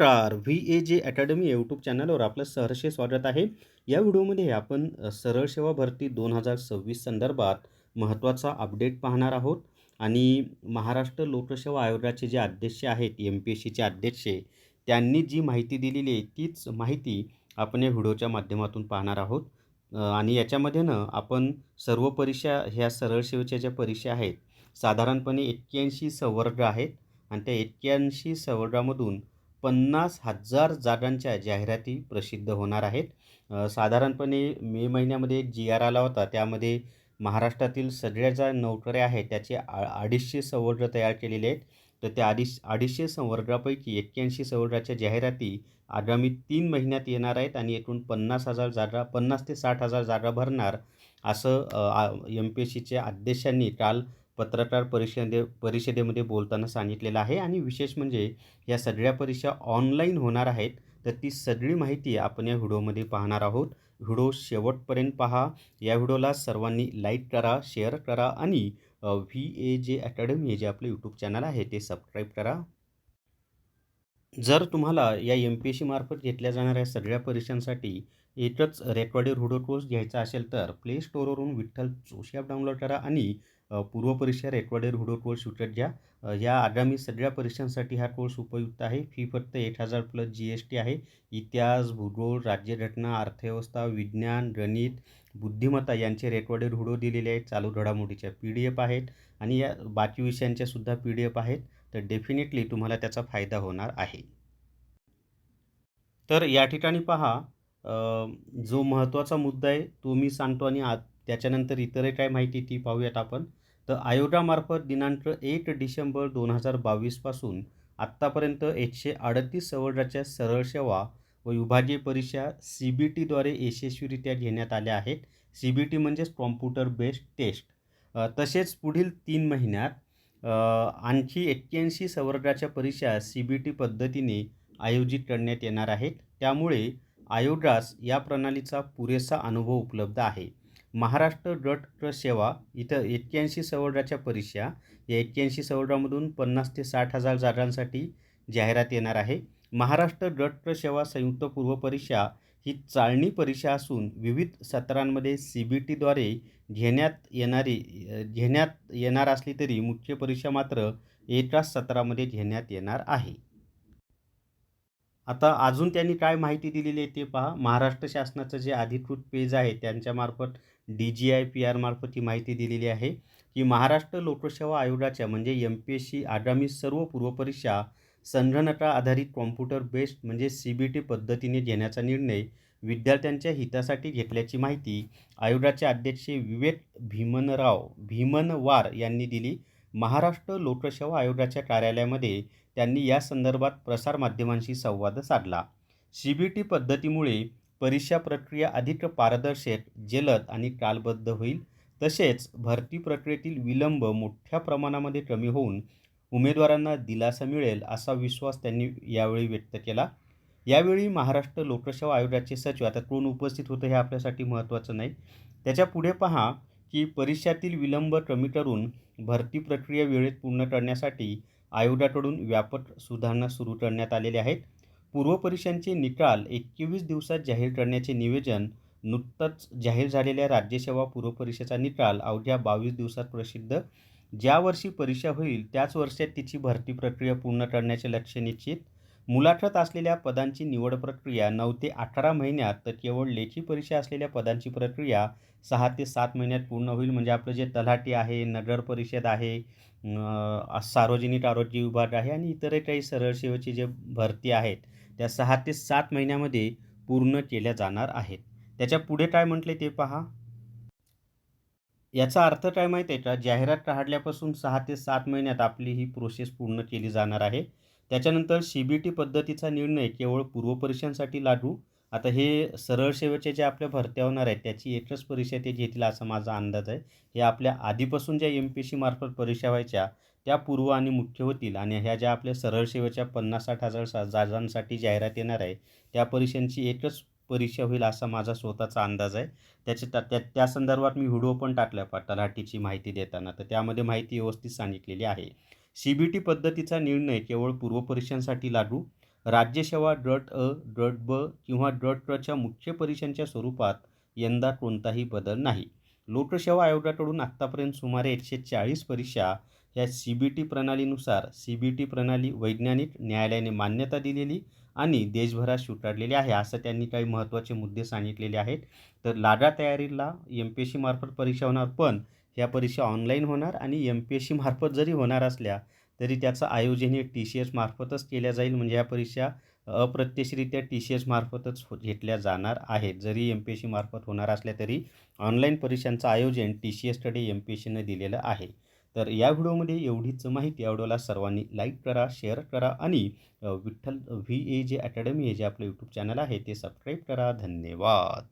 नमस्कार. VAJ academy YouTube चॅनलवर आपलं सहर्ष स्वागत आहे. या व्हिडिओमध्ये आपण सरळ सेवा भरती 2026 संदर्भात महत्त्वाचा अपडेट पाहणार आहोत आणि महाराष्ट्र लोकसेवा आयोगाचे जे अध्यक्ष आहेत, MPSCचे अध्यक्ष, त्यांनी जी माहिती दिलेली आहे, तीच माहिती आपण या व्हिडिओच्या माध्यमातून पाहणार आहोत. आणि याच्यामध्ये आपण सर्व परीक्षा ह्या सरळ सेवेच्या ज्या परीक्षा आहेत, साधारणपणे 81 संवर्ग आहेत आणि त्या 81 संवर्गामधून 50,000 जागांच्या जाहिराती प्रसिद्ध होणार आहेत. साधारणपणे मे महिन्यामध्ये जी-आर आला होता. त्यामध्ये महाराष्ट्रातील सगळ्या ज्या नोकऱ्या आहेत त्याचे 250 संवर्ग तयार केलेले आहेत. तर त्या 250 संवर्गापैकी 81 संवर्गाच्या जाहिराती आगामी 3 महिन्यात येणार आहेत आणि एकूण 50,000 जागा 50 ते 60,000 जागा भरणार असं MPSCच्या अध्यक्षांनी काल पत्रकार परिषदेमध्ये बोलताना सांगितलेलं आहे. आणि विशेष म्हणजे या सगळ्या परीक्षा ऑनलाईन होणार आहेत. तर ती सगळी माहिती आपण या व्हिडिओमध्ये पाहणार आहोत. व्हिडिओ शेवटपर्यंत पहा. या व्हिडिओला सर्वांनी लाईक करा, शेअर करा आणि VAJ अकॅडमी जे आपलं यूट्यूब चॅनल आहे ते सबस्क्राईब करा. जर तुम्हाला या MPSC मार्फत घेतल्या जाणाऱ्या सगळ्या परीक्षांसाठी एकच रेकॉर्डेड व्हिडिओ कोर्स घ्यायचा असेल तर प्ले स्टोअरवरून विठ्ठल जोशी ॲप डाउनलोड करा आणि पूर्वपरीक्षा रेकॉर्डेड व्हिडिओ कोर्स विकत घ्या. या आगामी सगळ्या परीक्षांसाठी हा कोर्स उपयुक्त आहे. फी फक्त 8,000 प्लस GST आहे. इतिहास, भूगोल, राज्यघटना, अर्थव्यवस्था, विज्ञान, गणित, बुद्धिमत्ता यांचे रेकॉर्डेड व्हिडिओ दिलेले आहेत. चालू घडामोडीच्या PDF आहेत आणि या बाकी विषयांच्या सुद्धा PDF आहेत. तर डेफिनेटली तुम्हाला त्याचा फायदा होणार आहे. तर या ठिकाणी पहा, जो महत्त्वाचा मुद्दा आहे तो मी सांगतो आणि त्याच्यानंतर इतरही काय माहिती ती पाहूयात आपण. तर आयोगामार्फत दिनांक 1 डिसेंबर 2022 पासून आत्तापर्यंत 138 संवर्गाच्या सरळ सेवा व विभागीय परीक्षा CBTद्वारे यशस्वीरित्या घेण्यात आल्या आहेत. CBT म्हणजेच कॉम्प्युटर बेस्ड टेस्ट. तसेच पुढील 3 महिन्यात आणखी 81 संवर्गाच्या परीक्षा CBT पद्धतीने आयोजित करण्यात येणार आहेत. त्यामुळे आयोगास या प्रणालीचा पुरेसा अनुभव उपलब्ध आहे. महाराष्ट्र गट सेवा इथं 81 संवर्गाच्या परीक्षा, या 81 संवर्गामधून 50 ते 60,000 जागांसाठी जाहिरात येणार आहे. महाराष्ट्र गट सेवा संयुक्त पूर्व परीक्षा ही चाळणी परीक्षा असून विविध सत्रांमध्ये CBTद्वारे घेण्यात येणार असली तरी मुख्य परीक्षा मात्र एकाच सत्रामध्ये घेण्यात येणार आहे. आता अजून त्यांनी काय माहिती दिलेली आहे ते पहा. महाराष्ट्र शासनाचं जे अधिकृत पेज आहे त्यांच्यामार्फत DGI PR मार्फत ही माहिती दिलेली आहे की महाराष्ट्र लोकसेवा आयोगाच्या म्हणजे MPSC आगामी सर्व पूर्वपरीक्षा संगणका आधारित कॉम्प्युटर बेस्ड म्हणजे CBT पद्धतीने घेण्याचा निर्णय विद्यार्थ्यांच्या हितासाठी घेतल्याची माहिती आयोगाचे अध्यक्ष विवेक भीमनवार यांनी दिली. महाराष्ट्र लोकसेवा आयोगाच्या कार्यालयामध्ये त्यांनी या संदर्भात प्रसारमाध्यमांशी संवाद साधला. CBT पद्धतीमुळे परीक्षा प्रक्रिया अधिक पारदर्शक, जलद आणि कालबद्ध होईल. तसेच भरती प्रक्रियेतील विलंब मोठ्या प्रमाणामध्ये कमी होऊन उमेदवारांना दिलासा मिळेल असा विश्वास त्यांनी यावेळी व्यक्त केला. यावेळी महाराष्ट्र लोकसेवा आयोगाचे सचिव, आता कोण उपस्थित होतं हे आपल्यासाठी महत्त्वाचं नाही. त्याच्या पुढे पहा की परीक्षातील विलंब कमी करून भरती प्रक्रिया वेळेत पूर्ण करण्यासाठी आयोगाकडून व्यापक सुधारणा सुरू करण्यात आलेल्या आहेत. पूर्वपरीक्षांचे निकाल 21 दिवसात जाहीर करण्याचे नियोजन. नुकतंच जाहीर झालेल्या राज्यसेवा पूर्वपरीक्षेचा निकाल अवघ्या 22 दिवसात प्रसिद्ध. ज्या वर्षी परीक्षा होईल त्याच वर्षात तिची भरती प्रक्रिया पूर्ण करण्याचे लक्ष्य निश्चित. मुलाखत असलेल्या पदांची निवड प्रक्रिया 9 ते 18 महिन्यात, तर केवळ लेखी परीक्षा असलेल्या पदांची प्रक्रिया 6 ते 7 महिन्यात पूर्ण होईल. म्हणजे आपलं जे तलाठी आहे, नगर परिषद आहे, सार्वजनिक आरोग्य विभाग आहे आणि इतरही काही सरळ सेवेची जे भरती आहेत त्या 6 ते 7 महिन्यामध्ये पूर्ण केल्या जाणार आहेत. त्याच्या पुढे काय म्हटले ते पहा. याचा अर्थ काय माहीत आहे का? जाहिरात काढल्यापासून 6 ते 7 महिन्यात आपली ही प्रोसेस पूर्ण केली जाणार आहे. त्याच्यानंतर CBT पद्धतीचा निर्णय केवळ पूर्वपरीक्षांसाठी लागू. आता हे सरळ सेवेचे जे आपल्या भरत्या होणार आहेत त्याची एकच परीक्षा ते घेतील असा माझा अंदाज आहे. हे आपल्या आधीपासून ज्या MPSC मार्फत परीक्षा व्हायच्या त्या पूर्व आणि मुख्य होतील आणि ह्या ज्या आपल्या सरळ सेवेच्या 50-60,000 जागांसाठी जाहिरात येणार आहे त्या परीक्षांची एकच परीक्षा होईल असा माझा स्वतःचा अंदाज आहे. त्या संदर्भात मी व्हिडिओ पण टाकला तलाठीची माहिती देताना, तर त्यामध्ये माहिती व्यवस्थित सांगितलेली आहे. CBT पद्धतीचा निर्णय केवळ पूर्वपरीक्षांसाठी लागू. राज्यसेवा DRT-ब किंवा DRT-च्या मुख्य परीक्षांच्या स्वरूपात यंदा कोणताही बदल नाही. लोकसेवा आयोगाकडून आत्तापर्यंत सुमारे 140 परीक्षा ह्या CBT प्रणालीनुसार CBT प्रणाली वैज्ञानिक न्यायालयाने मान्यता दिलेली आणि देशभरात स्वीकारलेली आहे, असं त्यांनी काही महत्त्वाचे मुद्दे सांगितलेले आहेत. तर लागा तयारीला MPSC मार्फत परीक्षा होणार, पण ह्या परीक्षा ऑनलाईन होणार आणि MPSC मार्फत जरी होणार असल्या तरी त्याचं आयोजन हे TCS मार्फतच केल्या जाईल. म्हणजे ह्या परीक्षा अप्रत्यक्षरित्या TCS मार्फतच घेतल्या जाणार आहेत. जरी MPSC मार्फत होणार असल्या तरी ऑनलाईन परीक्षांचं आयोजन TCSकडे MPSCनं दिलेलं आहे. तर या व्हिडिओमध्ये एवढीच माहिती. या व्हिडिओला सर्वांनी लाईक करा, शेअर करा आणि विठ्ठल VA जे अकॅडमी आहे, जे आपलं यूट्यूब चॅनल आहे, ते सबस्क्राईब करा. धन्यवाद.